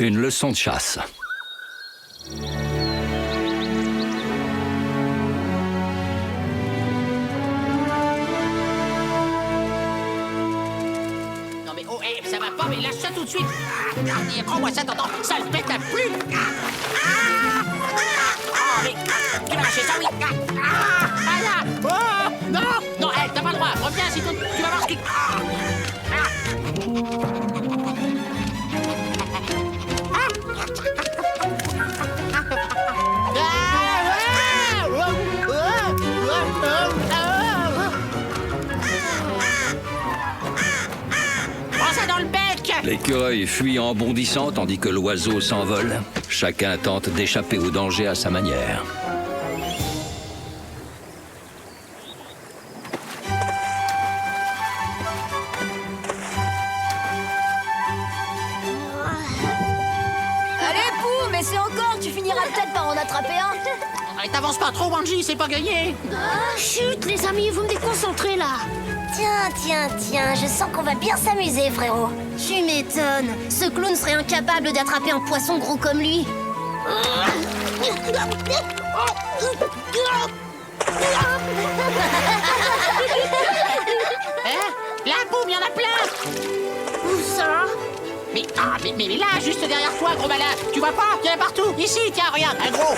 Une leçon de chasse. Non mais oh, ça va pas, mais lâche ça tout de suite. Prends-moi ça, t'entends? Ça le pète la plume. Oh, mais tu vas lâcher ça, oui. Là. Oh, non, non, t'as pas le droit. Reviens, sinon tu vas voir ce qui... L'écureuil fuit en bondissant tandis que l'oiseau s'envole. Chacun tente d'échapper au danger à sa manière. Allez, Pou, mais c'est encore, tu finiras peut-être par en attraper un. T'avances pas trop, Wanji, c'est pas gagné. Chut, les amis, vous me déconcentrez là. Tiens, je sens qu'on va bien s'amuser, frérot. Tu m'étonnes. Ce clown serait incapable d'attraper un poisson gros comme lui. La boum, y'en a plein. Où ça? Mais là, juste derrière toi, gros malin. Tu vois pas? Y'en a partout. Ici, tiens, regarde, un gros.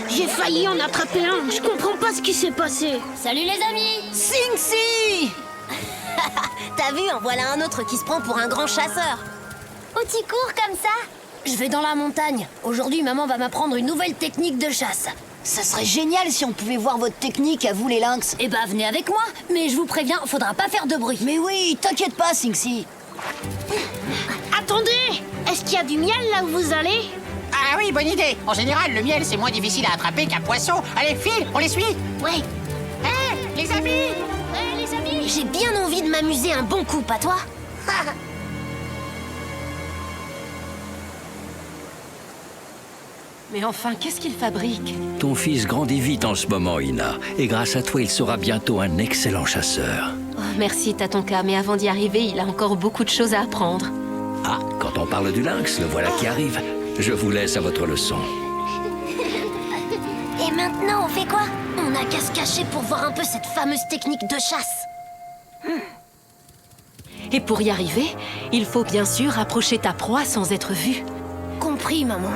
J'ai failli en attraper un. Je comprends pas ce qui s'est passé. Salut les amis. Sing-Si. T'as vu, en voilà un autre qui se prend pour un grand chasseur. Où tu cours comme ça? Je vais dans la montagne. Aujourd'hui, maman va m'apprendre une nouvelle technique de chasse. Ça serait génial si on pouvait voir votre technique à vous les lynx. Eh bah venez avec moi, mais je vous préviens, faudra pas faire de bruit. Mais oui, t'inquiète pas, Sing-Si. Attendez, est-ce qu'il y a du miel là où vous allez? Ah oui, bonne idée. En général, le miel, c'est moins difficile à attraper qu'un poisson. Allez, file, on les suit. Ouais. Hé, les amis. Les amis. J'ai bien envie de m'amuser un bon coup, pas toi? Mais enfin, qu'est-ce qu'il fabrique? Ton fils grandit vite en ce moment, Ina. Et grâce à toi, il sera bientôt un excellent chasseur. Oh, merci, Tatonka, mais avant d'y arriver, il a encore beaucoup de choses à apprendre. Ah, quand on parle du lynx, le voilà qui arrive. Je vous laisse à votre leçon. Et maintenant, on fait quoi? On n'a qu'à se cacher pour voir un peu cette fameuse technique de chasse. Et pour y arriver, il faut bien sûr approcher ta proie sans être vu. Compris, maman.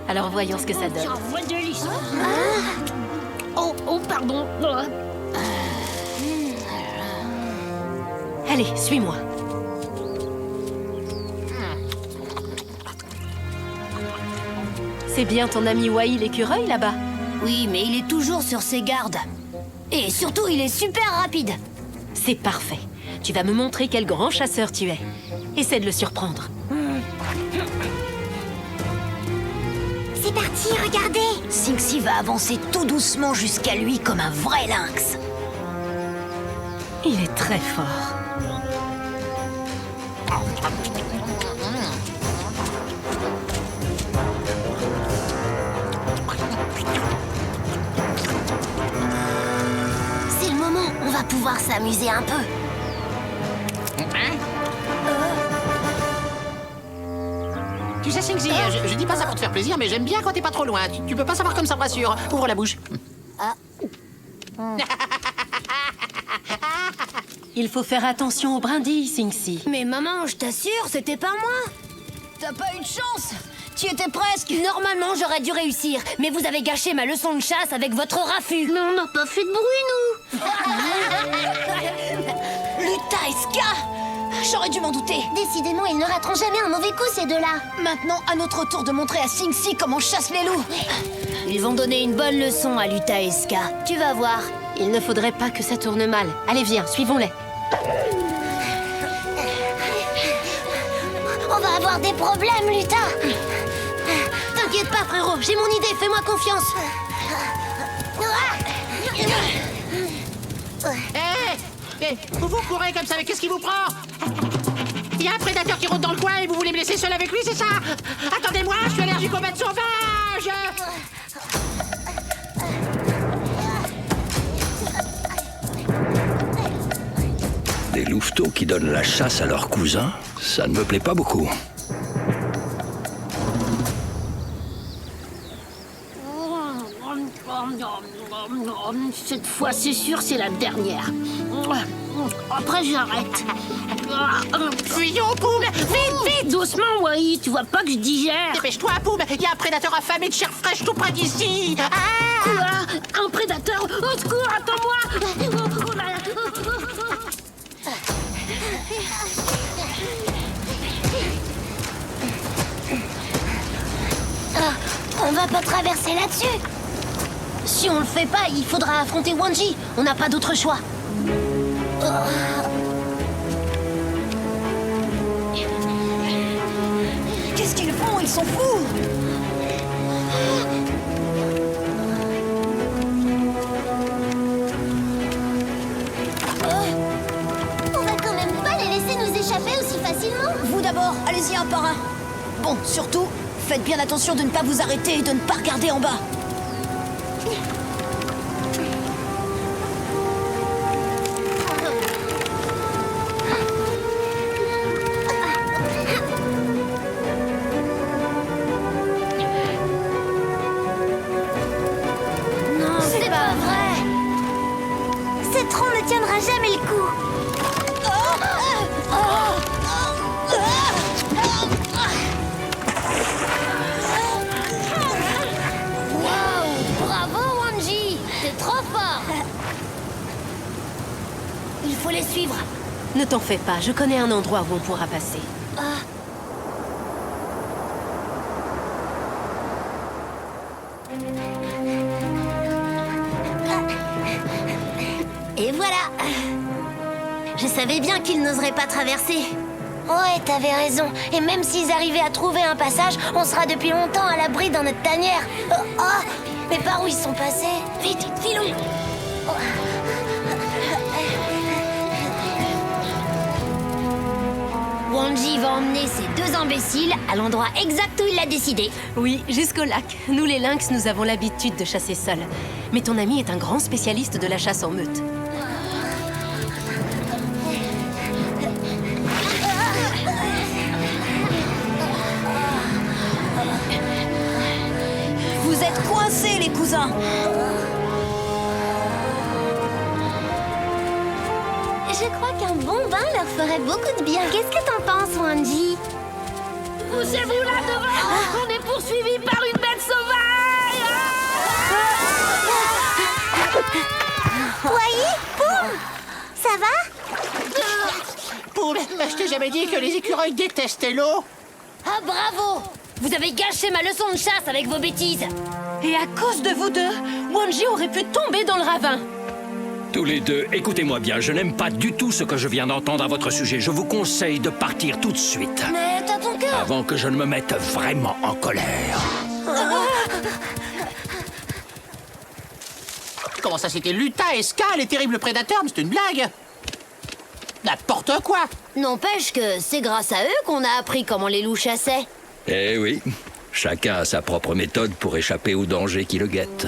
Alors voyons ce que ça donne. Tiens, voix de lisse. Oh, pardon. Allez, suis-moi. C'est bien ton ami Wai l'écureuil là-bas? Oui, mais il est toujours sur ses gardes. Et surtout, il est super rapide. C'est parfait. Tu vas me montrer quel grand chasseur tu es. Essaie de le surprendre. C'est parti, regardez. Sing-Si va avancer tout doucement jusqu'à lui comme un vrai lynx. Il est très fort. C'est le moment, on va pouvoir s'amuser un peu. Tu sais, Sing-Si, je dis pas ça pour te faire plaisir, mais j'aime bien quand t'es pas trop loin. Tu peux pas savoir comme ça me rassure. Ouvre la bouche. Il faut faire attention aux brindilles, Sing-Si. Mais maman, je t'assure, c'était pas moi. T'as pas eu de chance. Tu y étais presque. Normalement, j'aurais dû réussir, mais vous avez gâché ma leçon de chasse avec votre raffut. Mais on n'a pas fait de bruit, nous. Lutaiska. J'aurais dû m'en douter. Décidément, ils ne rateront jamais un mauvais coup, ces deux-là. Maintenant, à notre tour de montrer à Sing-Si comment on chasse les loups. Ils vont donner une bonne leçon à Lutaiska. Tu vas voir. Il ne faudrait pas que ça tourne mal. Allez, viens, suivons-les. On va avoir des problèmes, Luta. T'inquiète pas, frérot, j'ai mon idée, fais-moi confiance. Hé, vous courez comme ça, mais qu'est-ce qui vous prend? Il y a un prédateur qui rôde dans le coin et vous voulez me laisser seul avec lui, c'est ça? Attendez-moi, je suis allergique aux bêtes sauvages. louveteaux qui donnent la chasse à leurs cousins, ça ne me plaît pas beaucoup. Cette fois, c'est sûr, c'est la dernière. Après, j'arrête. Fuyons, Poum! Vite, vite! Doucement, Wai, tu vois pas que je digère. Dépêche-toi, Poum! Il y a un prédateur affamé de chair fraîche tout près d'ici! Ah! Quoi? Un prédateur? Au secours, attends-moi! Oh là là. On va pas traverser là-dessus. Si on le fait pas, il faudra affronter Wanji. On n'a pas d'autre choix. Qu'est-ce qu'ils font? Ils sont fous! On va quand même pas les laisser nous échapper aussi facilement. Vous d'abord, allez-y un par un. Bon, surtout, faites bien attention de ne pas vous arrêter et de ne pas regarder en bas. Non, c'est pas vrai. Ce tronc ne tiendra jamais le coup. Waouh! Bravo, Wanji! T'es trop fort! Il faut les suivre. Ne t'en fais pas, je connais un endroit où on pourra passer. Et voilà. Je savais bien qu'ils n'oseraient pas traverser. Ouais, t'avais raison. Et même s'ils arrivaient à trouver un passage, on sera depuis longtemps à l'abri dans notre tanière. Oh, mais par où ils sont passés? Vite, filons! Wanji va emmener ces deux imbéciles à l'endroit exact où il l'a décidé. Oui, jusqu'au lac. Nous, les lynx, nous avons l'habitude de chasser seuls. Mais ton ami est un grand spécialiste de la chasse en meute. Vous êtes coincés, les cousins! Je crois qu'un bon bain leur ferait beaucoup de bien. Qu'est-ce que t'en penses, Wanji? Poussez-vous là devant. On est poursuivis par une bête sauvage. Wai, Poum, ça va? Poum, je t'ai jamais dit que les écureuils détestaient l'eau? Ah, bravo! Vous avez gâché ma leçon de chasse avec vos bêtises. Et à cause de vous deux, Wanji aurait pu tomber dans le ravin. Tous les deux, écoutez-moi bien, je n'aime pas du tout ce que je viens d'entendre à votre sujet. Je vous conseille de partir tout de suite. Mais t'as ton cœur. Avant que je ne me mette vraiment en colère. Comment ça, c'était Luta et Ska, les terribles prédateurs? Mais c'est une blague! N'importe quoi! N'empêche que c'est grâce à eux qu'on a appris comment les loups chassaient. Eh oui, chacun a sa propre méthode pour échapper aux dangers qui le guettent.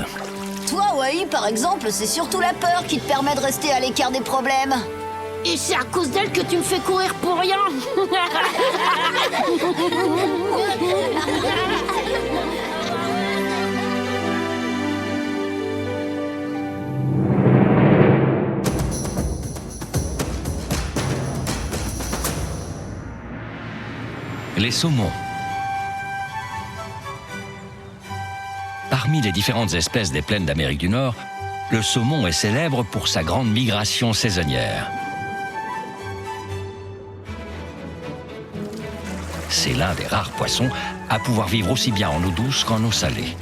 Toi, Wai, par exemple, c'est surtout la peur qui te permet de rester à l'écart des problèmes. Et c'est à cause d'elle que tu me fais courir pour rien. Les saumons. Parmi les différentes espèces des plaines d'Amérique du Nord, le saumon est célèbre pour sa grande migration saisonnière. C'est l'un des rares poissons à pouvoir vivre aussi bien en eau douce qu'en eau salée.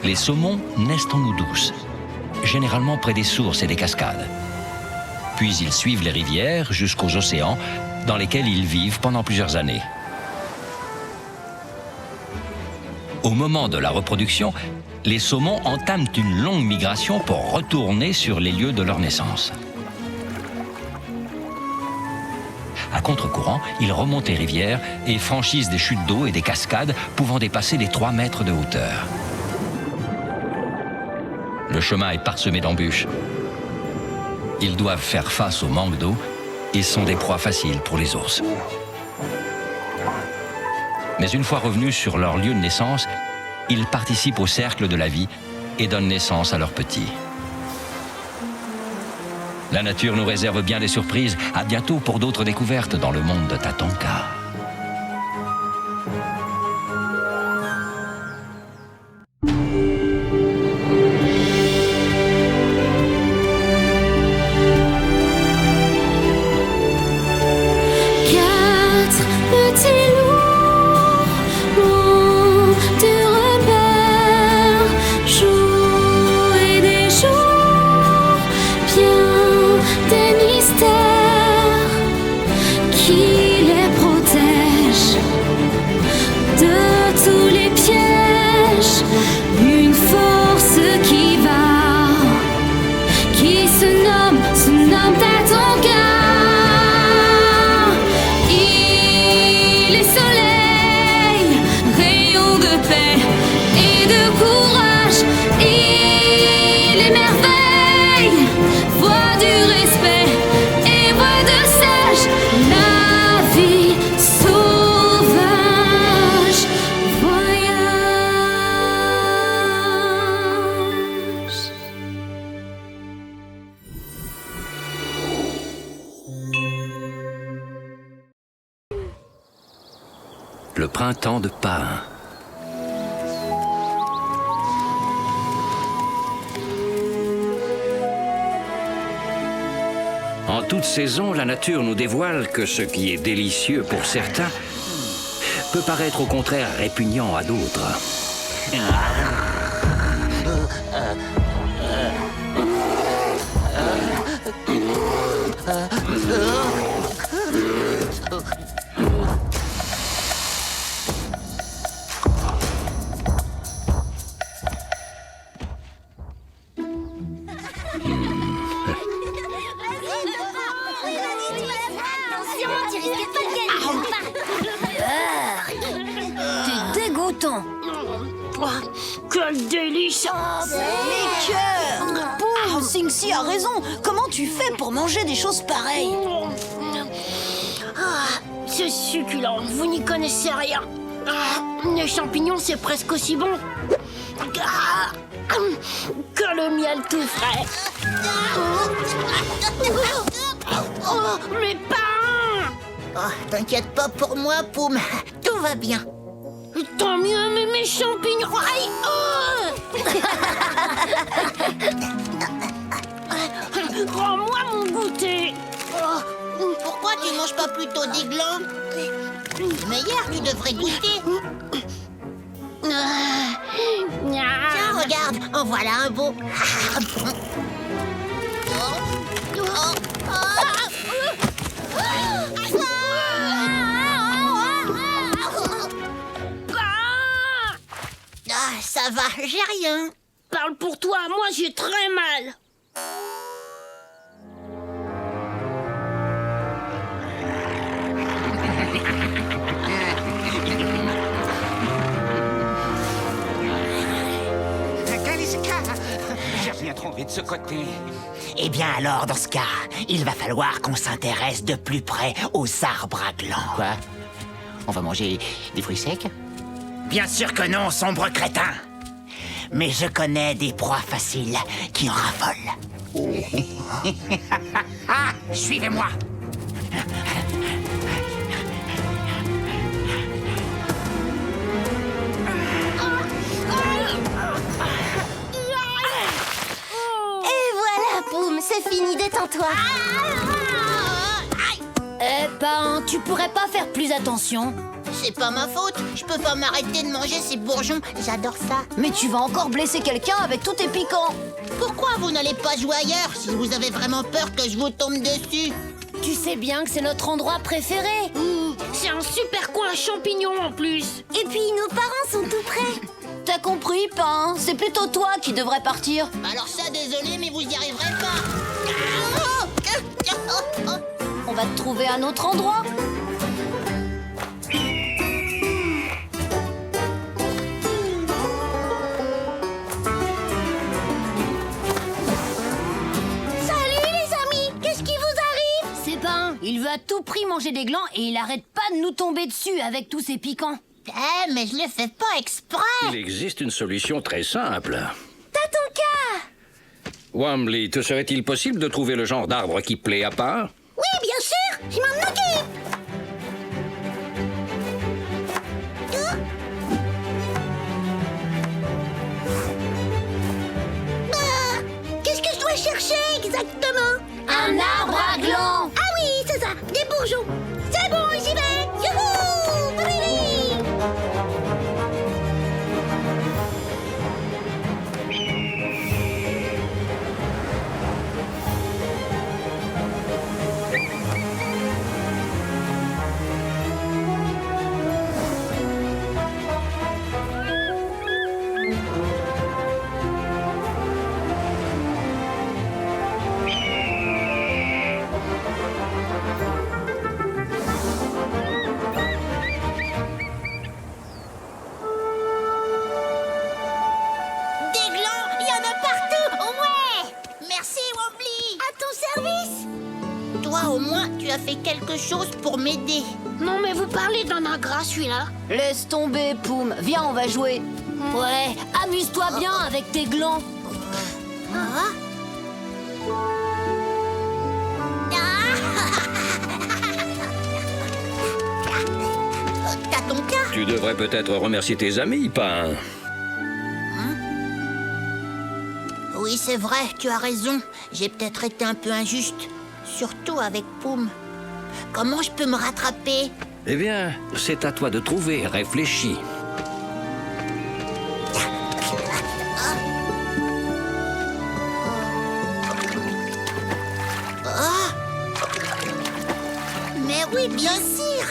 Les saumons naissent en eau douce, généralement près des sources et des cascades. Puis ils suivent les rivières jusqu'aux océans, dans lesquels ils vivent pendant plusieurs années. Au moment de la reproduction, les saumons entament une longue migration pour retourner sur les lieux de leur naissance. À contre-courant, ils remontent les rivières et franchissent des chutes d'eau et des cascades pouvant dépasser les 3 mètres de hauteur. Le chemin est parsemé d'embûches. Ils doivent faire face au manque d'eau et sont des proies faciles pour les ours. Mais une fois revenus sur leur lieu de naissance, ils participent au cercle de la vie et donnent naissance à leurs petits. La nature nous réserve bien des surprises. À bientôt pour d'autres découvertes dans le monde de Tatonka. Le printemps de Pain. En toute saison, la nature nous dévoile que ce qui est délicieux pour certains peut paraître au contraire répugnant à d'autres. T'es dégoûtant. Oh, quel délice! Mes cœurs. Boum, Sing-Si a raison. Comment tu fais pour manger des choses pareilles? Ah, c'est succulent, vous n'y connaissez rien. Ah, les champignons, c'est presque aussi bon que le miel tout frais. Oh, mes pains! Oh, t'inquiète pas pour moi, Poum. Tout va bien. Tant mieux, mais mes champignons... Aïe, oh. Rends-moi mon goûter. Pourquoi tu manges pas plutôt des glands? Meilleur, tu devrais goûter. Tiens, regarde, en voilà un beau. Ah, ça va, j'ai rien. Parle pour toi, moi j'ai très mal. J'ai rien trouvé de ce côté. Eh bien alors, dans ce cas, il va falloir qu'on s'intéresse de plus près aux arbres à glands. Quoi? On va manger des fruits secs? Bien sûr que non, sombre crétin. Mais je connais des proies faciles qui en raffolent. Suivez-moi. Et voilà, Poum, c'est fini, détends-toi. Eh ben, tu pourrais pas faire plus attention? C'est pas ma faute. Je peux pas m'arrêter de manger ces bourgeons. J'adore ça. Mais tu vas encore blesser quelqu'un avec tous tes piquants. Pourquoi vous n'allez pas jouer ailleurs si vous avez vraiment peur que je vous tombe dessus? Tu sais bien que c'est notre endroit préféré. C'est un super coin à champignons en plus. Et puis, nos parents sont tout près. T'as compris, Pain? C'est plutôt toi qui devrais partir. Alors ça, désolé, mais vous y arriverez pas. On va te trouver un autre endroit. Salut, les amis! à tout prix manger des glands et il arrête pas de nous tomber dessus avec tous ces piquants. Eh, mais je le fais pas exprès. Il existe une solution très simple. Tatonka! Wambly, te serait-il possible de trouver le genre d'arbre qui plaît à part? Oui, bien sûr, je m'en occupe. Qu'est-ce que je dois chercher exactement? Un arbre à glands! Ah oui, c'est ça, des bourgeons. C'est bon, j'y vais. Youhou! Bébé! Des glands, il y en a partout. Ouais. Merci, Wobbly. À ton service. Toi, au moins, tu as fait quelque chose pour m'aider. Non, mais vous parlez d'un ingrat, celui-là. Laisse tomber, Poum. Viens, on va jouer. Ouais, amuse-toi bien avec tes glands. Ah. T'as ton cas? Tu devrais peut-être remercier tes amis, Pain. Oui, c'est vrai, tu as raison. J'ai peut-être été un peu injuste. Surtout avec Poum. Comment je peux me rattraper? Eh bien, c'est à toi de trouver, réfléchis. Mais oui, bien sûr.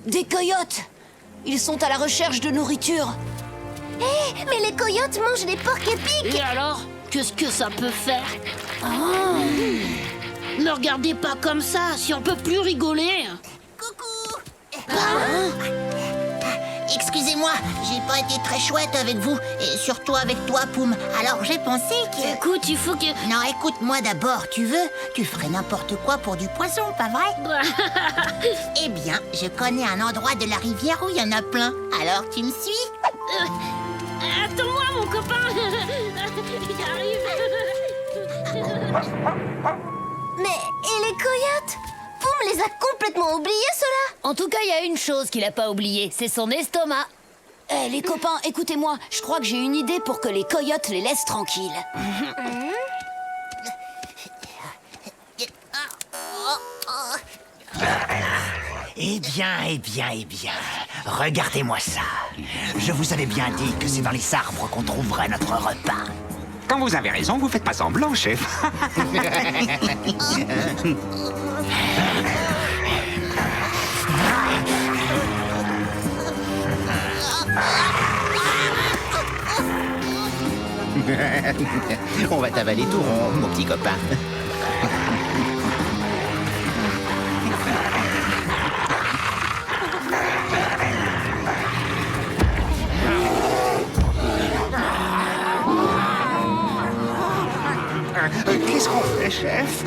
Des coyotes! Ils sont à la recherche de nourriture. Hé, mais les coyotes mangent les porcs épics! Et alors, qu'est-ce que ça peut faire? Ne regardez pas comme ça, si on peut plus rigoler. Coucou. Excusez-moi, j'ai pas été très chouette avec vous, et surtout avec toi, Poum. Alors j'ai pensé que... Écoute, il faut que... Non, écoute-moi d'abord, tu veux? Tu ferais n'importe quoi pour du poisson, pas vrai? Eh bien, je connais un endroit de la rivière où il y en a plein. Alors tu me suis? Attends-moi, mon copain. J'arrive. Mais, et les coyotes? Poum les a complètement oubliés, ceux-là! En tout cas, il y a une chose qu'il a pas oubliée, c'est son estomac. Eh, les copains, écoutez-moi, je crois que j'ai une idée pour que les coyotes les laissent tranquilles. Eh bien, regardez-moi ça. Je vous avais bien dit que c'est dans les arbres qu'on trouverait notre repas. Quand vous avez raison, vous faites pas semblant, chef. On va t'avaler tout rond, mon petit copain. Qu'est-ce qu'on fait, chef?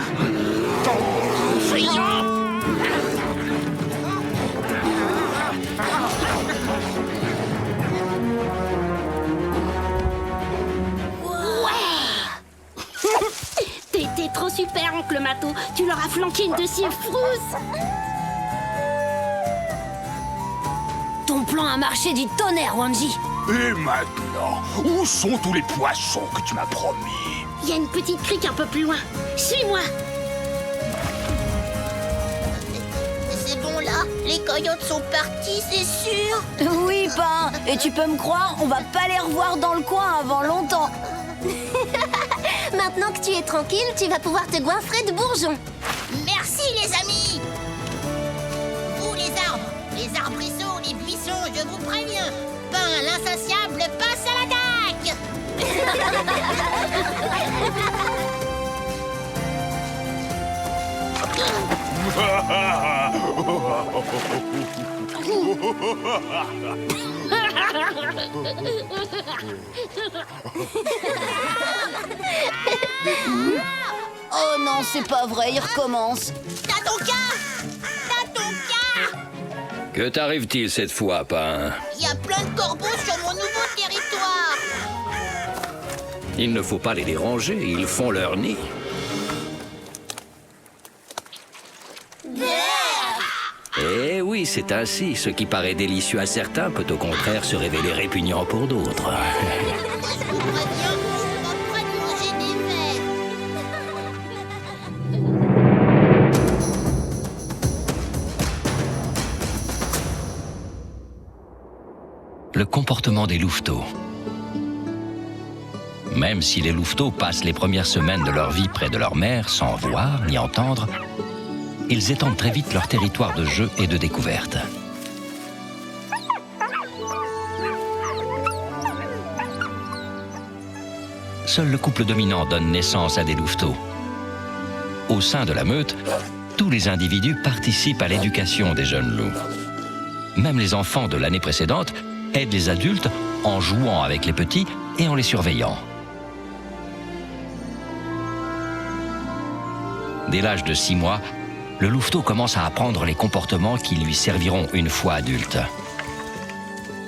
T'es trop super, oncle Mato. Tu leur as flanqué une de ces frousses. Ton plan a marché du tonnerre, Wanji. Et maintenant, où sont tous les poissons que tu m'as promis? Il y a une petite crique un peu plus loin. Suis-moi. C'est bon là, les coyotes sont partis, c'est sûr. Oui, Pain. Et tu peux me croire, on va pas les revoir dans le coin avant longtemps. Maintenant que tu es tranquille, tu vas pouvoir te goinfrer de bourgeons. Merci les amis. Vous les arbrisseaux, les buissons, je vous préviens. Pain l'insatiable passe à l'attaque. Oh non, c'est pas vrai, il recommence. Tatonka! Tatonka! Que t'arrive-t-il cette fois, Pain? Il y a plein de corbeaux sur mon nouveau territoire. Il ne faut pas les déranger, ils font leur nid. Eh oui, c'est ainsi. Ce qui paraît délicieux à certains peut au contraire se révéler répugnant pour d'autres. Je vous préviens, je suis pas prêt de manger des vers. Le comportement des louveteaux. Même si les louveteaux passent les premières semaines de leur vie près de leur mère sans voir ni entendre, ils étendent très vite leur territoire de jeu et de découverte. Seul le couple dominant donne naissance à des louveteaux. Au sein de la meute, tous les individus participent à l'éducation des jeunes loups. Même les enfants de l'année précédente aident les adultes en jouant avec les petits et en les surveillant. Dès l'âge de 6 mois, le louveteau commence à apprendre les comportements qui lui serviront une fois adulte.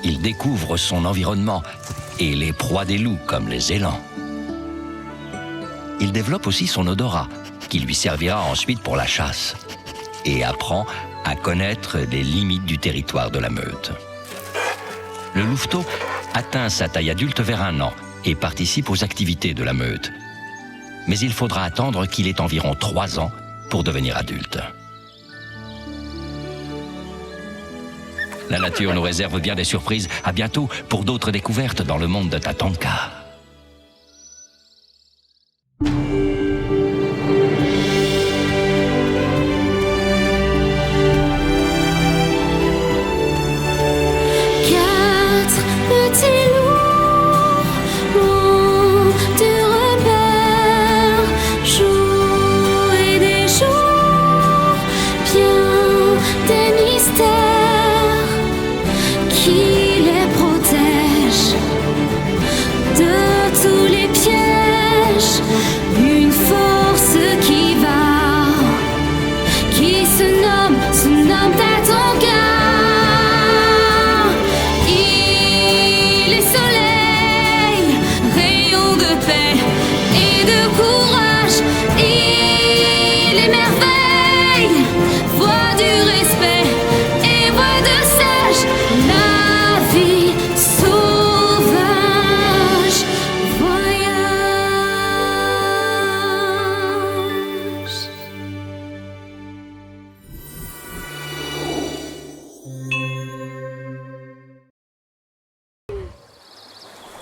Il découvre son environnement et les proies des loups comme les élans. Il développe aussi son odorat, qui lui servira ensuite pour la chasse, et apprend à connaître les limites du territoire de la meute. Le louveteau atteint sa taille adulte vers 1 an et participe aux activités de la meute. Mais il faudra attendre qu'il ait environ 3 ans pour devenir adulte. La nature nous réserve bien des surprises. À bientôt pour d'autres découvertes dans le monde de Tatonka.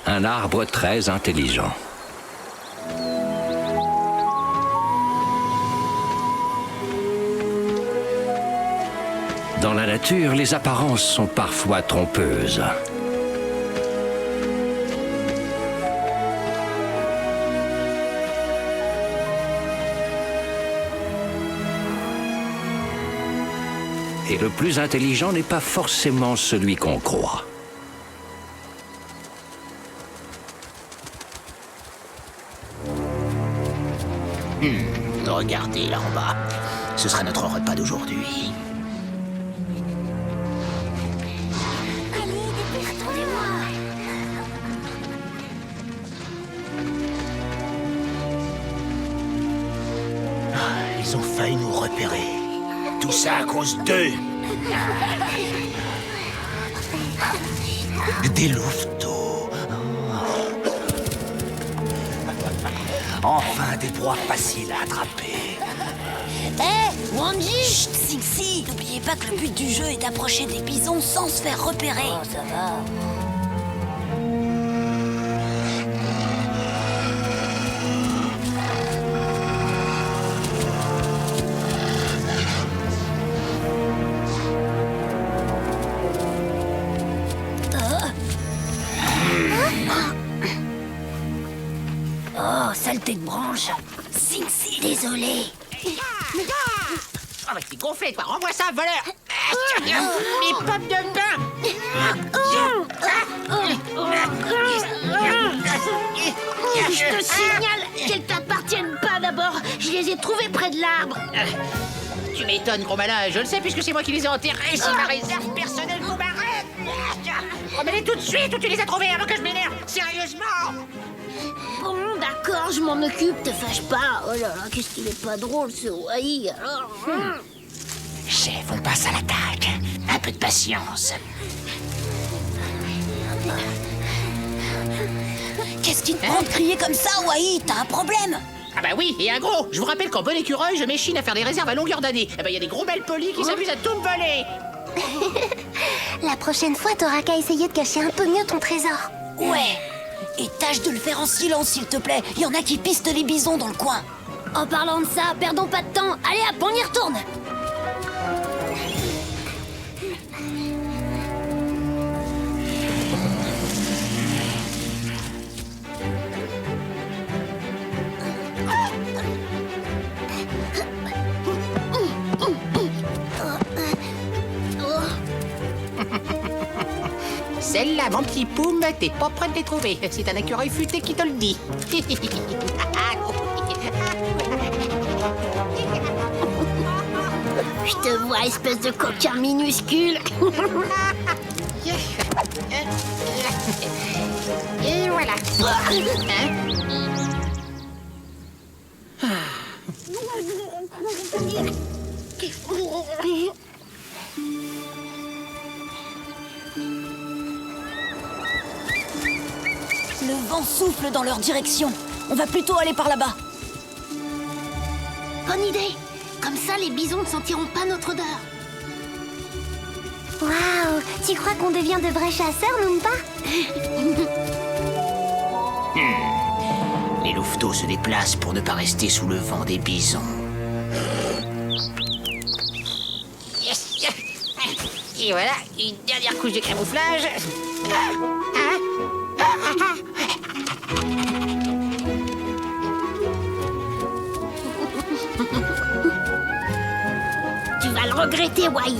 Un arbre très intelligent. Dans la nature, les apparences sont parfois trompeuses. Et le plus intelligent n'est pas forcément celui qu'on croit. Regardez là en bas. Ce sera notre repas d'aujourd'hui. Allez, retournez-moi. Ils ont failli nous repérer. Tout ça à cause d'eux. Des louveteaux. Enfin, des proies faciles à attraper. Hé, Wanji! Chut, Sixi! N'oubliez pas que le but du jeu est d'approcher des bisons sans se faire repérer. Oh, ça va. Oh, saleté de branche. Sixi, désolé. Oh, bah, t'es gonflé, toi. Renvoie ça, voleur. Mes pommes de pain. Je te signale qu'elles t'appartiennent pas d'abord. Je les ai trouvées près de l'arbre. Tu m'étonnes, gros malin. Je le sais puisque c'est moi qui les ai enterrés. C'est ma réserve personnelle pour ma reine. Remets-les tout de suite ou tu les as trouvés avant que je m'énerve. Sérieusement. Bon, d'accord, je m'en occupe, te fâche pas. Oh là là, qu'est-ce qu'il est pas drôle, ce Wai, alors. Chef, on passe à l'attaque. Un peu de patience. Qu'est-ce qui te prend de crier comme ça, Wai? T'as un problème? Ah bah oui, et un gros. Je vous rappelle qu'en bon écureuil, je m'échine à faire des réserves à longueur d'année. Eh bah, y a des gros belles polis qui s'amusent à tout me voler. La prochaine fois, t'auras qu'à essayer de cacher un peu mieux ton trésor. Ouais. Et tâche de le faire en silence, s'il te plaît. Il y en a qui pistent les bisons dans le coin. En parlant de ça, perdons pas de temps. Allez hop, on y retourne. Celle-là, mon petit Poum, t'es pas prêt de les trouver. C'est un écureuil futé qui te le dit. Je te vois, espèce de coquin minuscule. Et voilà. Le vent souffle dans leur direction. On va plutôt aller par là-bas. Bonne idée. Comme ça, les bisons ne sentiront pas notre odeur. Waouh, tu crois qu'on devient de vrais chasseurs, Loompa? Les louveteaux se déplacent pour ne pas rester sous le vent des bisons. Yes. Et voilà, une dernière couche de camouflage. Tu vas le regretter, Wai.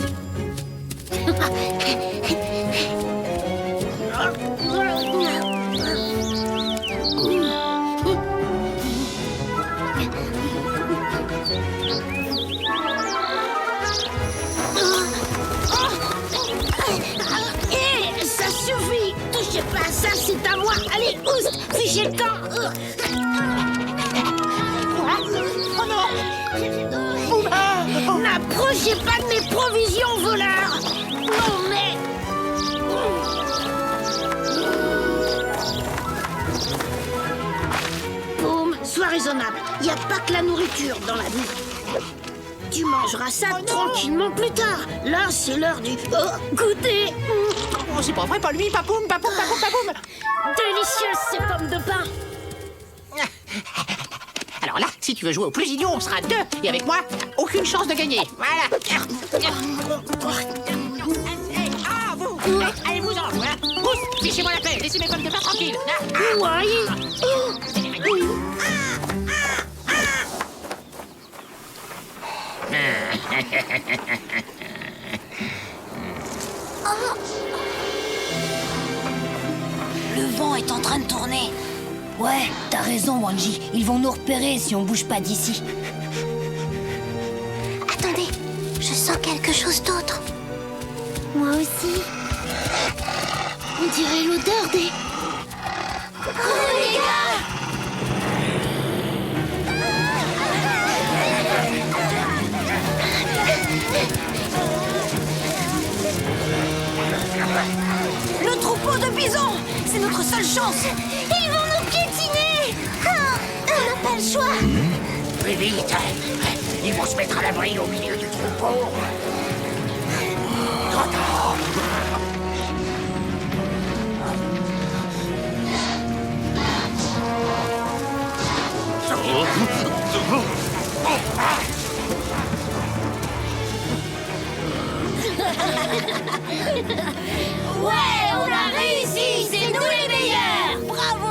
Ça suffit. Touchez pas à ça, c'est à moi. Allez, oust, fichez le camp. Oh non! N'approchez pas de mes provisions, voleurs. Non, mais... Boum, sois raisonnable. Il n'y a pas que la nourriture dans la vie. Tu mangeras ça tranquillement plus tard. Là, c'est l'heure du goûter. Oh, c'est pas vrai, pas lui, papoum, papoum, papoum, papoum. Délicieuses ces pommes de pain. Alors là, si tu veux jouer au plus idiot, on sera deux. Et avec moi, aucune chance de gagner. Voilà. Ah, vous allez-vous-en. Voilà. Pousse, fichez-moi la paix. Laissez mes pommes de pain tranquilles. Le vent est en train de tourner. Ouais, t'as raison, Wanji. Ils vont nous repérer si on bouge pas d'ici. Attendez, je sens quelque chose d'autre. Moi aussi. On dirait l'odeur des... Oh les gars! Le troupeau de bisons! C'est notre seule chance! Ils vont nous piétiner! On n'a pas le choix! Plus vite. Ils vont se mettre à l'abri au milieu du troupeau. Trop tard. Ouais, on a réussi. C'est nous les meilleurs. Bravo!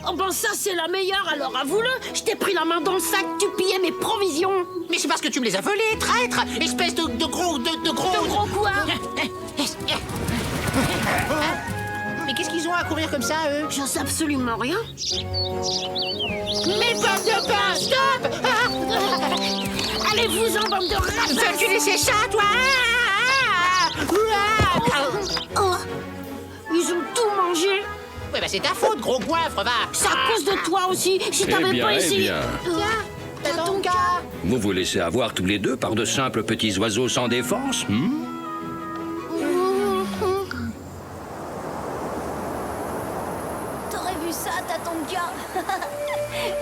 Oh ben ça, c'est la meilleure, alors avoue-le. Je t'ai pris la main dans le sac, tu pillais mes provisions. Mais c'est parce que tu me les as volés, traître. Espèce de gros... De gros quoi? Mais qu'est-ce qu'ils ont à courir comme ça, eux? J'en sais absolument rien. Mes pommes de pain, stop! Allez-vous-en, bande de rapaces! Veux-tu laisser ça, toi? Oh, ils ont tout mangé. Ouais, bah c'est ta faute, gros goinfre, va! C'est à cause de toi aussi. Si t'avais pas essayé... Tiens, ton cas! Vous vous laissez avoir tous les deux par de simples petits oiseaux sans défense, T'aurais vu ça, Tatonka?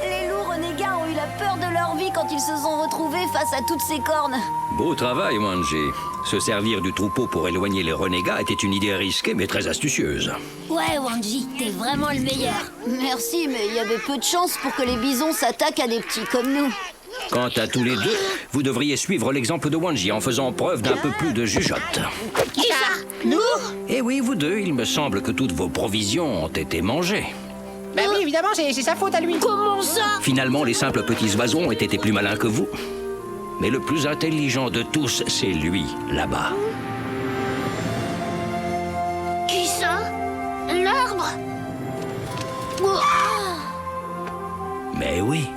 Les loups renégats ont eu la peur de leur vie quand ils se sont retrouvés face à toutes ces cornes. Beau travail, Wanji. Se servir du troupeau pour éloigner les renégats était une idée risquée mais très astucieuse. Ouais, Wanji, t'es vraiment le meilleur. Merci, mais il y avait peu de chance pour que les bisons s'attaquent à des petits comme nous. Quant à tous les deux, vous devriez suivre l'exemple de Wanji en faisant preuve d'un peu plus de jugeote. Qui ça? Nous? Eh oui, vous deux, il me semble que toutes vos provisions ont été mangées. Bah oui, évidemment, c'est sa faute à lui. Comment ça? Finalement, les simples petits oiseaux ont été plus malins que vous. Mais le plus intelligent de tous, c'est lui, là-bas. Qui ça? L'arbre? Mais oui,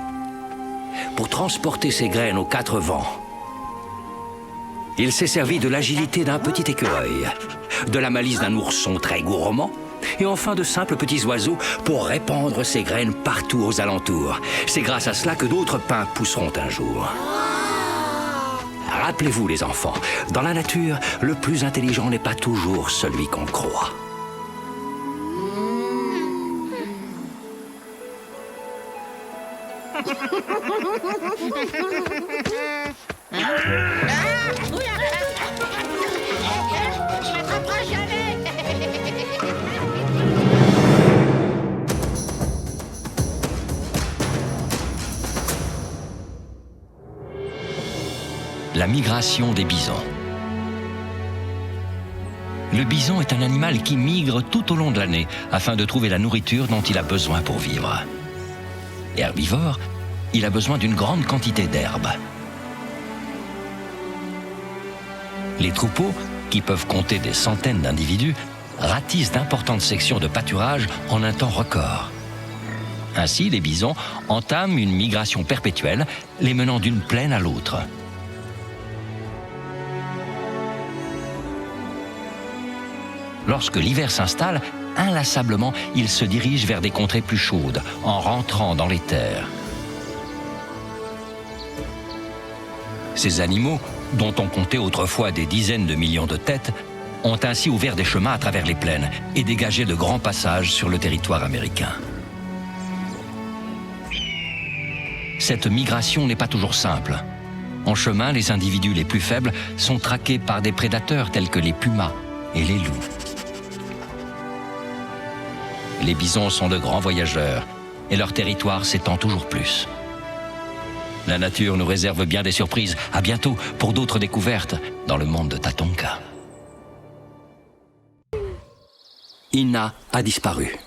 pour transporter ses graines aux quatre vents, il s'est servi de l'agilité d'un petit écureuil, de la malice d'un ourson très gourmand, et enfin de simples petits oiseaux pour répandre ses graines partout aux alentours. C'est grâce à cela que d'autres pins pousseront un jour. Rappelez-vous, les enfants, dans la nature, le plus intelligent n'est pas toujours celui qu'on croit. La migration des bisons. Le bison est un animal qui migre tout au long de l'année afin de trouver la nourriture dont il a besoin pour vivre. Herbivore, il a besoin d'une grande quantité d'herbe. Les troupeaux, qui peuvent compter des centaines d'individus, ratissent d'importantes sections de pâturage en un temps record. Ainsi, les bisons entament une migration perpétuelle, les menant d'une plaine à l'autre. Lorsque l'hiver s'installe, inlassablement, ils se dirigent vers des contrées plus chaudes, en rentrant dans les terres. Ces animaux, dont on comptait autrefois des dizaines de millions de têtes, ont ainsi ouvert des chemins à travers les plaines et dégagé de grands passages sur le territoire américain. Cette migration n'est pas toujours simple. En chemin, les individus les plus faibles sont traqués par des prédateurs tels que les pumas et les loups. Les bisons sont de grands voyageurs et leur territoire s'étend toujours plus. La nature nous réserve bien des surprises. À bientôt pour d'autres découvertes dans le monde de Tatonka. Ina a disparu.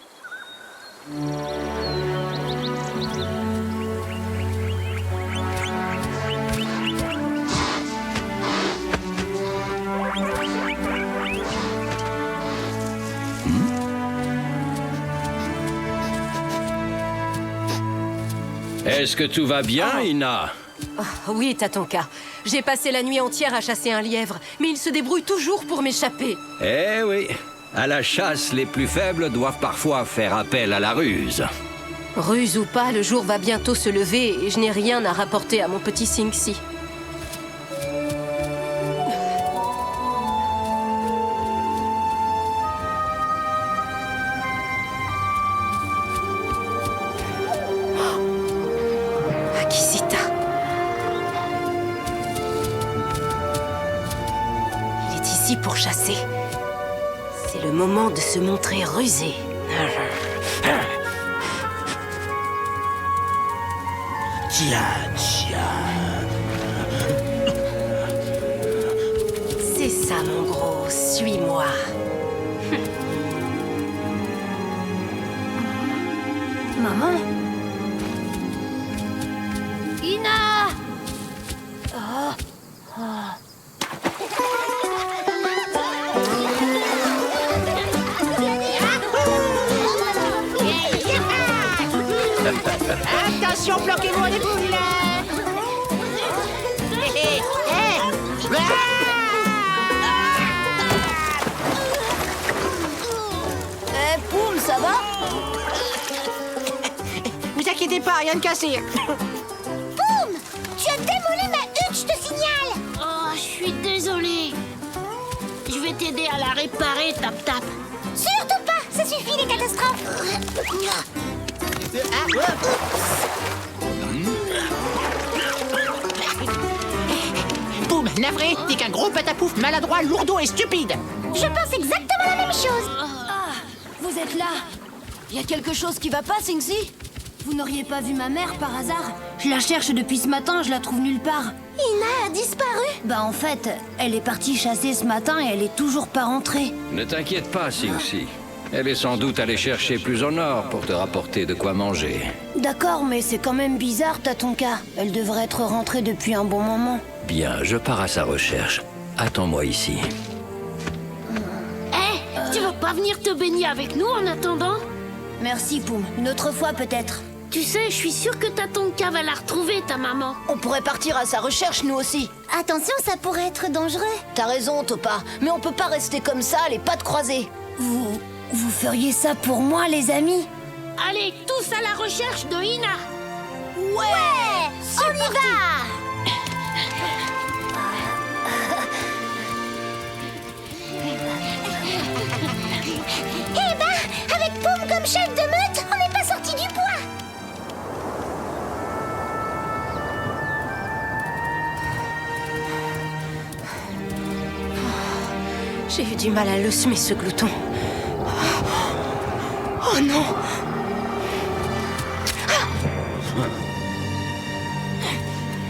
Est-ce que tout va bien, Ina? Oh, oui, Tatonka. J'ai passé la nuit entière à chasser un lièvre, mais il se débrouille toujours pour m'échapper. Eh oui, à la chasse, les plus faibles doivent parfois faire appel à la ruse. Ruse ou pas, le jour va bientôt se lever et je n'ai rien à rapporter à mon petit Sinxi. Akisita. Il est ici pour chasser. C'est le moment de se montrer rusé. C'est ça, mon gros. Suis-moi. Maman? Ina! Attention, bloquez-moi les boules. Poum, ça va? Vous inquiétez pas, rien de cassé. Boum! Tu as démoli ma hutte, je te signale! Oh, je suis désolée. Je vais t'aider à la réparer, Tap Tap. Surtout pas! Ça suffit, les catastrophes! Boum, navré, t'es qu'un gros patapouf maladroit, lourdeau et stupide. Je pense exactement la même chose! Vous êtes là. Il y a quelque chose qui va pas, Sing-Si? Vous n'auriez pas vu ma mère par hasard? Je la cherche depuis ce matin, je la trouve nulle part. Ina a disparu. Bah en fait, elle est partie chasser ce matin et elle est toujours pas rentrée. Ne t'inquiète pas, Sing-Si. Elle est sans doute allée chercher plus au nord pour te rapporter de quoi manger. D'accord, mais c'est quand même bizarre, Tatonka. Elle devrait être rentrée depuis un bon moment. Bien, je pars à sa recherche. Attends-moi ici. Tu veux pas venir te baigner avec nous en attendant? Merci, Poum. Une autre fois, peut-être. Tu sais, je suis sûre que Tatonka va la retrouver, ta maman. On pourrait partir à sa recherche, nous aussi. Attention, ça pourrait être dangereux. T'as raison, Topa. Mais on peut pas rester comme ça, les pattes croisées. Vous feriez ça pour moi, les amis? Allez, tous à la recherche de Ina. Ouais, on y va. Eh ben, avec Poum comme chef de meute, on n'est pas sorti du bois. J'ai eu du mal à le semer, ce glouton. Oh non!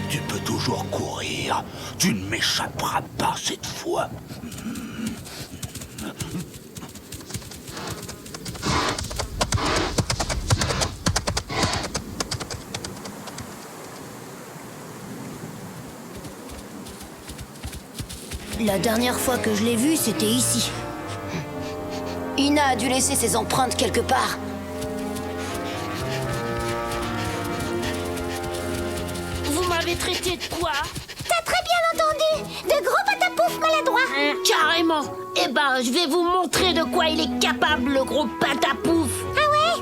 Tu peux toujours courir. Tu ne m'échapperas pas cette fois. La dernière fois que je l'ai vue, c'était ici. Ina a dû laisser ses empreintes quelque part. Vous m'avez traité de quoi? T'as très bien entendu! De gros patapouf maladroits! Carrément. Eh ben, je vais vous montrer de quoi il est capable, le gros patapouf. Ah ouais?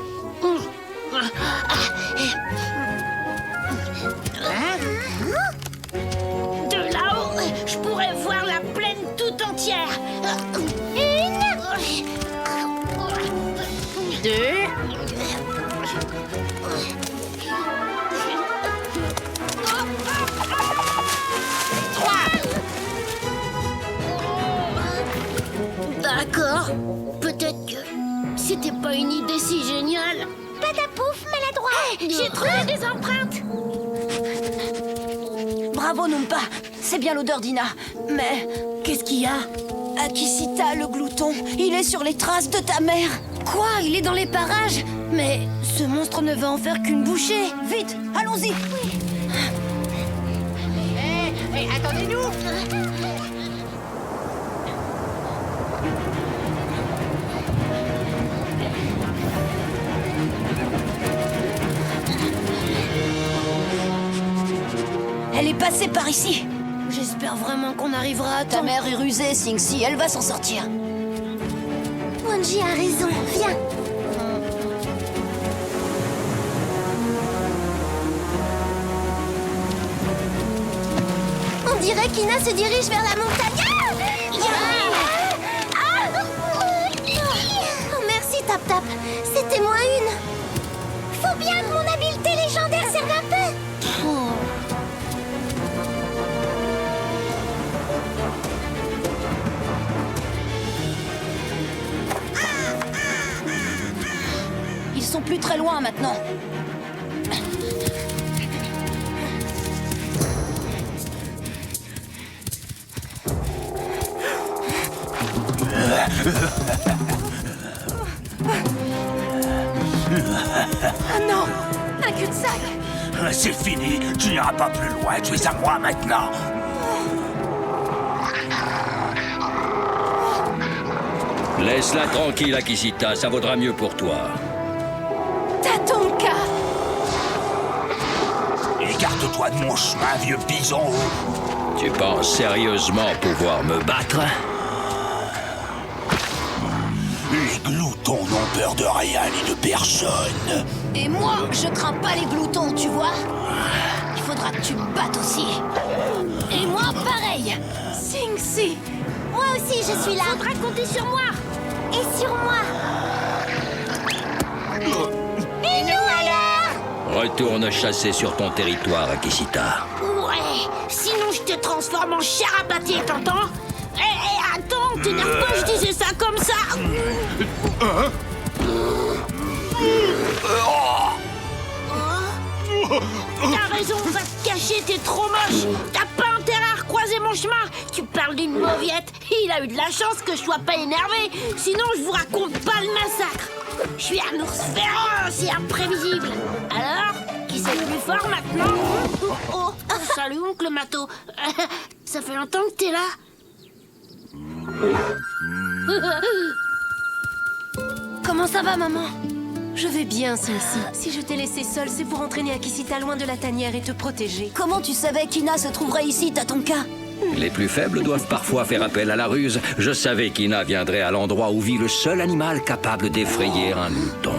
De là-haut, je pourrais voir la plaine tout entière. Deux. D'accord. Peut-être que c'était pas une idée si géniale. Patapouf maladroit! J'ai trouvé des empreintes. Bravo, Numpa. C'est bien l'odeur d'Ina. Mais qu'est-ce qu'il y a? Akisita, le glouton, il est sur les traces de ta mère. Quoi? Il est dans les parages? Mais ce monstre ne va en faire qu'une bouchée. Vite, allons-y. Hé, attendez-nous! Elle est passée par ici. J'espère vraiment qu'on arrivera à temps. Ta mère est rusée, Sing-Si. Elle va s'en sortir. Wanji a raison, viens. On dirait qu'Ina se dirige vers la montagne. Oh, merci, Tap Tap. C'était moins une. Faut bien que mon habileté légendaire serve un peu. Ils sont plus très loin maintenant. Ah non! Un cul-de-sac! C'est fini, tu n'iras pas plus loin, tu es à moi maintenant. Laisse-la tranquille, Akishita, ça vaudra mieux pour toi. Tatonka! Écarte-toi de mon chemin, vieux bison. Tu penses sérieusement pouvoir me battre? Les gloutons n'ont peur de rien ni de personne. Et moi, je crains pas les gloutons, tu vois. Il faudra que tu me battes aussi. Et moi, pareil. Sing-Si! Moi aussi, je suis là. Faudra compter sur moi. Et sur moi. Et nous alors? Retourne chasser sur ton territoire, Akishita. Ouais, sinon je te transforme en chair à pâté, t'entends? Attends, t'énerve pas, je disais ça comme ça. T'as raison, va te cacher, t'es trop moche. T'as pas intérêt à recroiser mon chemin. Tu parles d'une mauviette. Il a eu de la chance que je sois pas énervé. Sinon, je vous raconte pas le massacre. Je suis un ours féroce et imprévisible. Alors, qui c'est le plus fort maintenant? Oh, salut, oncle Mato. Ça fait longtemps que t'es là? Comment ça va, maman? Je vais bien, Sing-Si. Si je t'ai laissé seule, c'est pour entraîner Akishita loin de la tanière et te protéger. Comment tu savais qu'Ina se trouverait ici, Tatonka? Les plus faibles doivent parfois faire appel à la ruse. Je savais qu'Ina viendrait à l'endroit où vit le seul animal capable d'effrayer un mouton.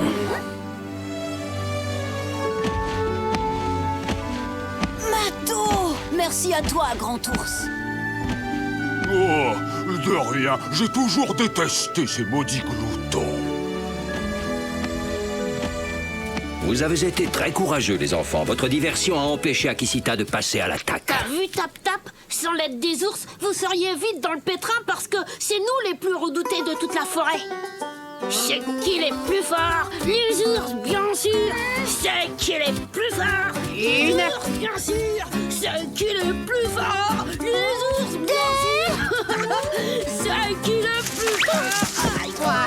Mato! Merci à toi, grand ours. Oh, de rien, j'ai toujours détesté ces maudits gloutons. Vous avez été très courageux, les enfants. Votre diversion a empêché Akishita de passer à l'attaque. T'as vu, Tap-Tap? Sans l'aide des ours, vous seriez vite dans le pétrin parce que c'est nous les plus redoutés de toute la forêt. C'est qui les plus forts? Les ours, bien sûr. C'est qui les plus forts? Les ours, bien sûr. C'est qui les plus forts? Les ours, bien sûr. C'est qui les plus forts? Aïe, quoi?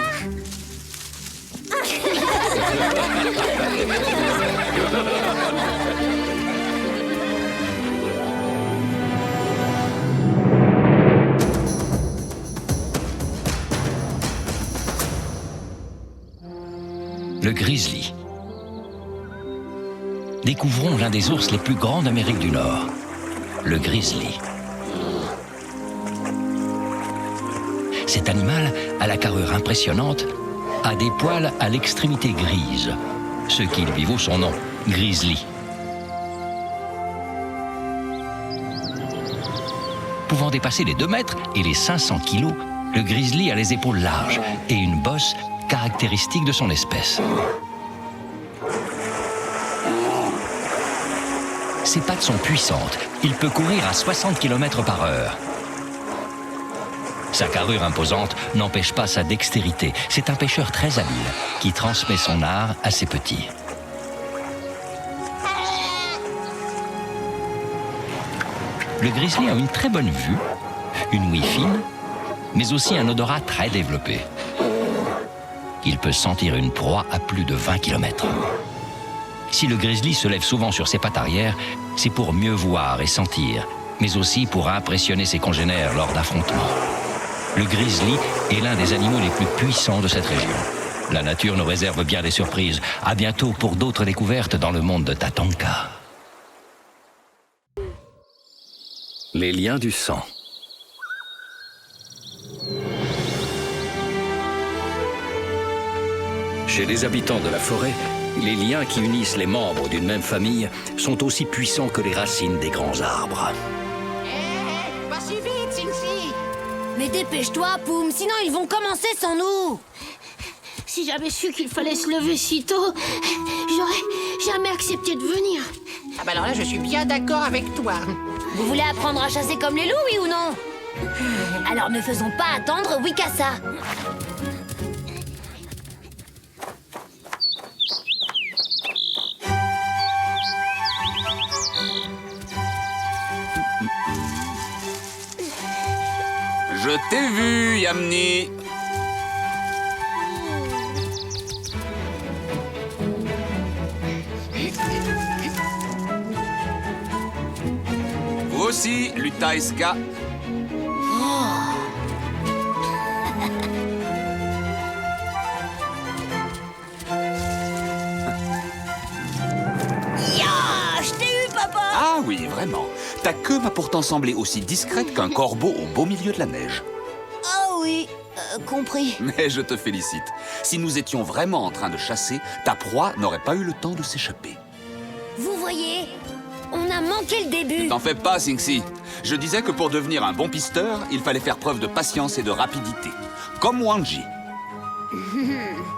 Le grizzly. Découvrons l'un des ours les plus grands d'Amérique du Nord, le grizzly. Cet animal, à la carrure impressionnante, a des poils à l'extrémité grise, ce qui lui vaut son nom, grizzly. Pouvant dépasser les 2 mètres et les 500 kilos, le grizzly a les épaules larges et une bosse caractéristique de son espèce. Ses pattes sont puissantes. Il peut courir à 60 km/h. Sa carrure imposante n'empêche pas sa dextérité. C'est un pêcheur très habile qui transmet son art à ses petits. Le grizzly a une très bonne vue, une ouïe fine, mais aussi un odorat très développé. Il peut sentir une proie à plus de 20 km. Si le grizzly se lève souvent sur ses pattes arrière, c'est pour mieux voir et sentir, mais aussi pour impressionner ses congénères lors d'affrontements. Le grizzly est l'un des animaux les plus puissants de cette région. La nature nous réserve bien des surprises. À bientôt pour d'autres découvertes dans le monde de Tatonka. Les liens du sang. Chez les habitants de la forêt, les liens qui unissent les membres d'une même famille sont aussi puissants que les racines des grands arbres. Pas si vite, Sing-Si. Mais dépêche-toi, Poum, sinon ils vont commencer sans nous. Si j'avais su qu'il fallait se lever si tôt, j'aurais jamais accepté de venir. Ah bah alors là, je suis bien d'accord avec toi. Vous voulez apprendre à chasser comme les loups, oui ou non? Alors ne faisons pas attendre Wikasa. Je t'ai vu, Yamni. aussi, Luta et Ska. Je t'ai eu, papa! Ah oui, vraiment. Ta queue m'a pourtant semblé aussi discrète qu'un corbeau au beau milieu de la neige. Ah oui, compris. Mais je te félicite. Si nous étions vraiment en train de chasser, ta proie n'aurait pas eu le temps de s'échapper. Vous voyez, on a manqué le début. T'en fais pas, Singsi. Je disais que pour devenir un bon pisteur, il fallait faire preuve de patience et de rapidité. Comme Wanji.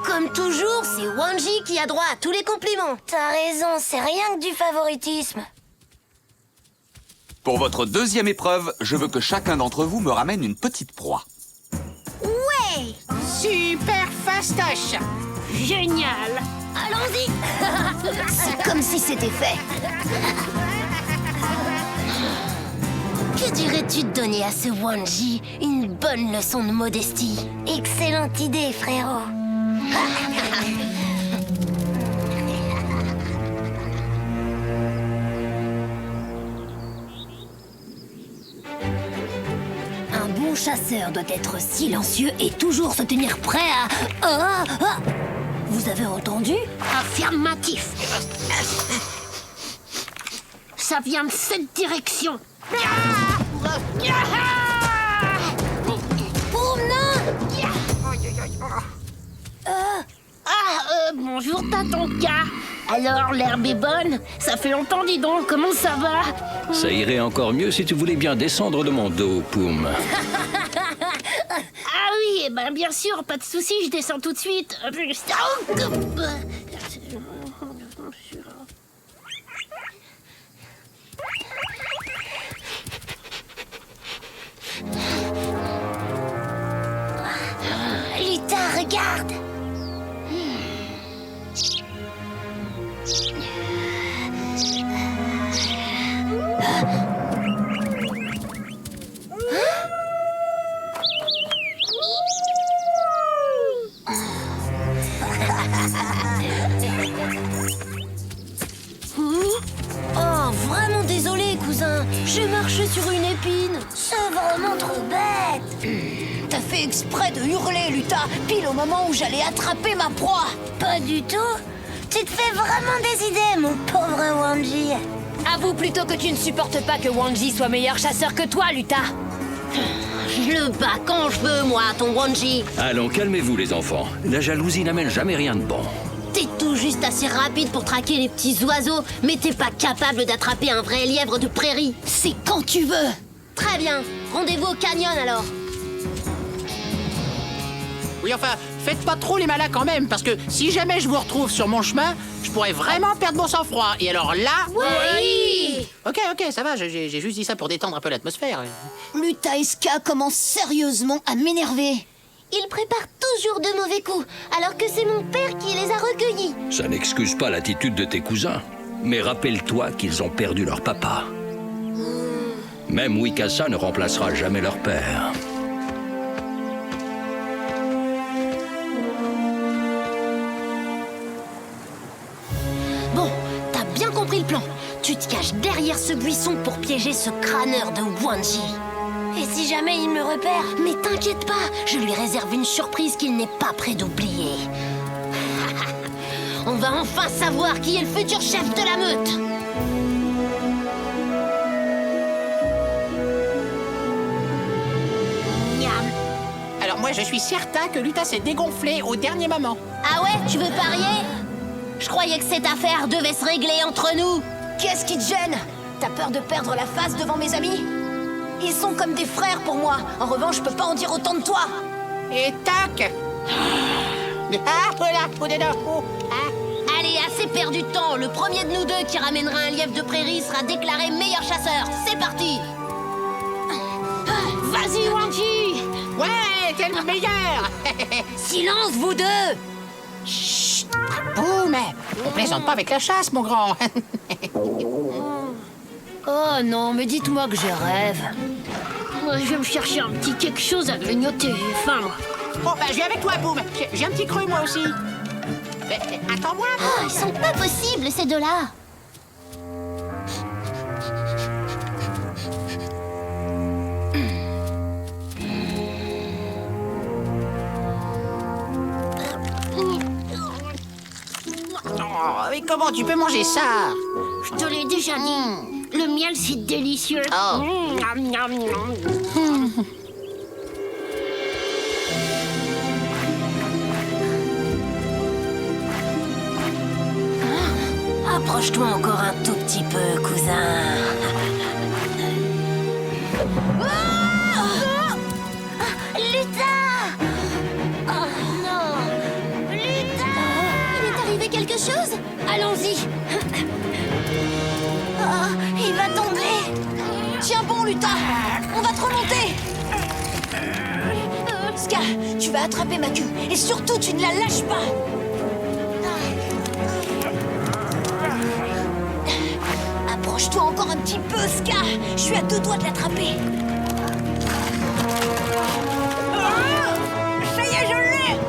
Comme toujours, c'est Wanji qui a droit à tous les compliments. T'as raison, c'est rien que du favoritisme. Pour votre deuxième épreuve, je veux que chacun d'entre vous me ramène une petite proie. Ouais! Super fastoche. Génial. Allons-y! C'est comme si c'était fait. Que dirais-tu de donner à ce Wanji une bonne leçon de modestie? Excellente idée, frérot. Un bon chasseur doit être silencieux et toujours se tenir prêt à... Vous avez entendu? Affirmatif. Ça vient de cette direction. Boum, non! Bonjour, Tatonka. Alors, l'herbe est bonne? Ça fait longtemps, dis donc. Comment ça va? Ça irait encore mieux si tu voulais bien descendre de mon dos, Poum. Ah oui, eh ben, bien sûr, pas de souci, je descends tout de suite. Luta, regarde! Oh, vraiment désolé, cousin. Je marche sur une épine. C'est vraiment trop bête. T'as fait exprès de hurler, Luta, pile au moment où j'allais attraper ma proie. Pas du tout. Tu te fais vraiment des idées, mon pauvre Wanji. Avoue plutôt que tu ne supportes pas que Wanji soit meilleur chasseur que toi, Luta. Je le bats quand je veux, moi, ton Wanji. Allons, calmez-vous, les enfants. La jalousie n'amène jamais rien de bon. T'es tout juste assez rapide pour traquer les petits oiseaux, mais t'es pas capable d'attraper un vrai lièvre de prairie. C'est quand tu veux. Très bien. Rendez-vous au canyon, alors. Oui, enfin, faites pas trop les malins quand même, parce que si jamais je vous retrouve sur mon chemin, je pourrais vraiment perdre mon sang-froid. Et alors là... Oui! Ok, ça va, j'ai juste dit ça pour détendre un peu l'atmosphère. Luta et Ska commencent sérieusement à m'énerver. Ils préparent toujours de mauvais coups, alors que c'est mon père qui les a recueillis. Ça n'excuse pas l'attitude de tes cousins. Mais rappelle-toi qu'ils ont perdu leur papa. Même Wikasa ne remplacera jamais leur père. Bon, t'as bien compris le plan. Tu te caches derrière ce buisson pour piéger ce crâneur de Wanji. Et si jamais il me repère? Mais t'inquiète pas, je lui réserve une surprise qu'il n'est pas prêt d'oublier. On va enfin savoir qui est le futur chef de la meute. Miam. Alors moi, je suis certain que Luta s'est dégonflé au dernier moment. Ah ouais, tu veux parier? Je croyais que cette affaire devait se régler entre nous. Qu'est-ce qui te gêne? T'as peur de perdre la face devant mes amis? Ils sont comme des frères pour moi. En revanche, je peux pas en dire autant de toi. Et tac. Ah, voilà, Allez, assez perdu de temps. Le premier de nous deux qui ramènera un lièvre de prairie sera déclaré meilleur chasseur. C'est parti. Vas-y, Wanji. Ouais, t'es le meilleur. Silence, vous deux. Chut. Boum. On plaisante pas avec la chasse, mon grand. Oh non, mais dites-moi que je rêve. Moi, je vais me chercher un petit quelque chose à grignoter. J'ai faim, moi. Bon, bah, je viens avec toi, Boum. J'ai un petit creux, moi aussi. Mais, attends-moi. Oh, ils sont pas possibles, ces deux-là. Oh, mais comment tu peux manger ça? Je te l'ai déjà dit. Le miel, c'est délicieux. Oh. Miam, miam, miam. Approche-toi encore un tout petit peu, cousin. Lutin! Oh non! Lutin! Il est arrivé quelque chose? Allons-y. Oh, il va tomber. Tiens bon, Lutin. On va te remonter. Ska, tu vas attraper ma queue. Et surtout, tu ne la lâches pas. Approche-toi encore un petit peu, Ska. Je suis à 2 doigts de l'attraper. Ça y est, je l'ai.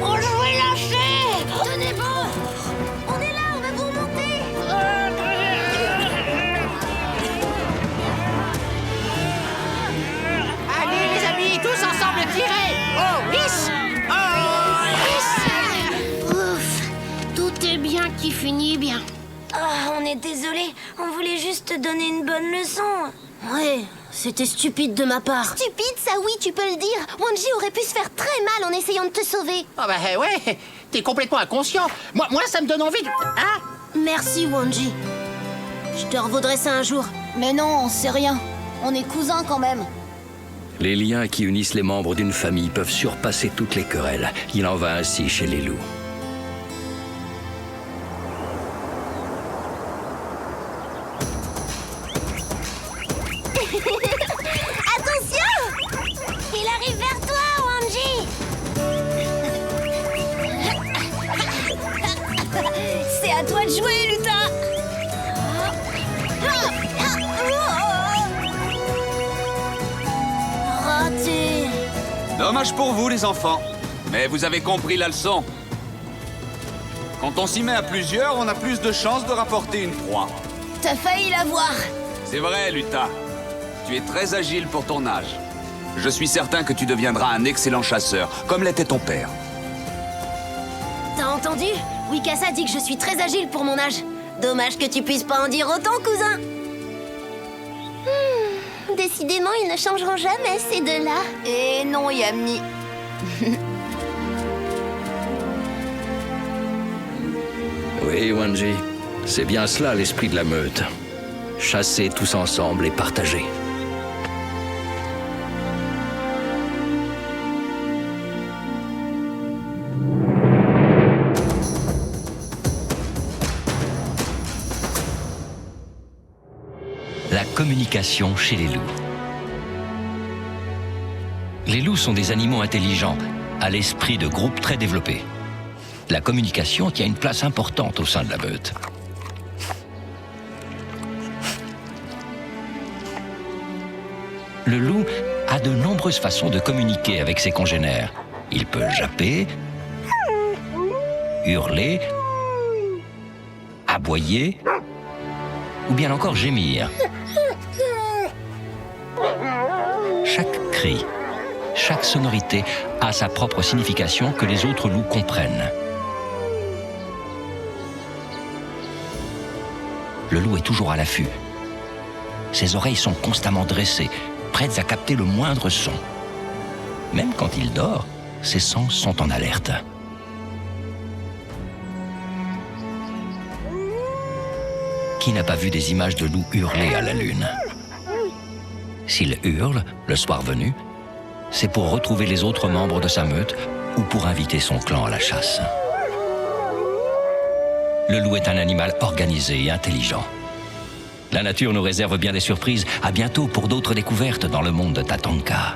Oh, je vais lâcher. Tenez bon! On est là, on va vous remonter! Allez, les amis, tous ensemble, tirez! Oh, yes! Oh, yes! Ouf. Tout est bien qui finit bien. Ah, on est désolé, on voulait juste te donner une bonne leçon. Ouais, c'était stupide de ma part. Stupide, ça oui, tu peux le dire. Wanji aurait pu se faire très mal en essayant de te sauver. Oh bah ouais, t'es complètement inconscient. Moi, ça me donne envie de... Hein? Merci, Wanji. Je te revaudrai ça un jour. Mais non, on sait rien. On est cousins quand même. Les liens qui unissent les membres d'une famille peuvent surpasser toutes les querelles. Il en va ainsi chez les loups. Attention! Il arrive vers toi, Wanji! C'est à toi de jouer, Lutin. Raté! Dommage pour vous, les enfants. Mais vous avez compris la leçon. Quand on s'y met à plusieurs, on a plus de chances de rapporter une proie. T'as failli l'avoir. C'est vrai, Luta. Tu es très agile pour ton âge. Je suis certain que tu deviendras un excellent chasseur, comme l'était ton père. T'as entendu? Wikasa dit que je suis très agile pour mon âge. Dommage que tu puisses pas en dire autant, cousin. Décidément, ils ne changeront jamais, ces deux-là. Et non, Yamni. Oui, Wanji, c'est bien cela l'esprit de la meute. Chasser tous ensemble et partager. La communication chez les loups. Les loups sont des animaux intelligents, à l'esprit de groupe très développé. La communication tient une place importante au sein de la meute. Le loup a de nombreuses façons de communiquer avec ses congénères. Il peut japper, hurler, aboyer ou bien encore gémir. Chaque cri, chaque sonorité a sa propre signification que les autres loups comprennent. Le loup est toujours à l'affût. Ses oreilles sont constamment dressées, prêtes à capter le moindre son. Même quand il dort, ses sens sont en alerte. Qui n'a pas vu des images de loups hurler à la lune? S'il hurle, le soir venu, c'est pour retrouver les autres membres de sa meute ou pour inviter son clan à la chasse. Le loup est un animal organisé et intelligent. La nature nous réserve bien des surprises. À bientôt pour d'autres découvertes dans le monde de Tatanka.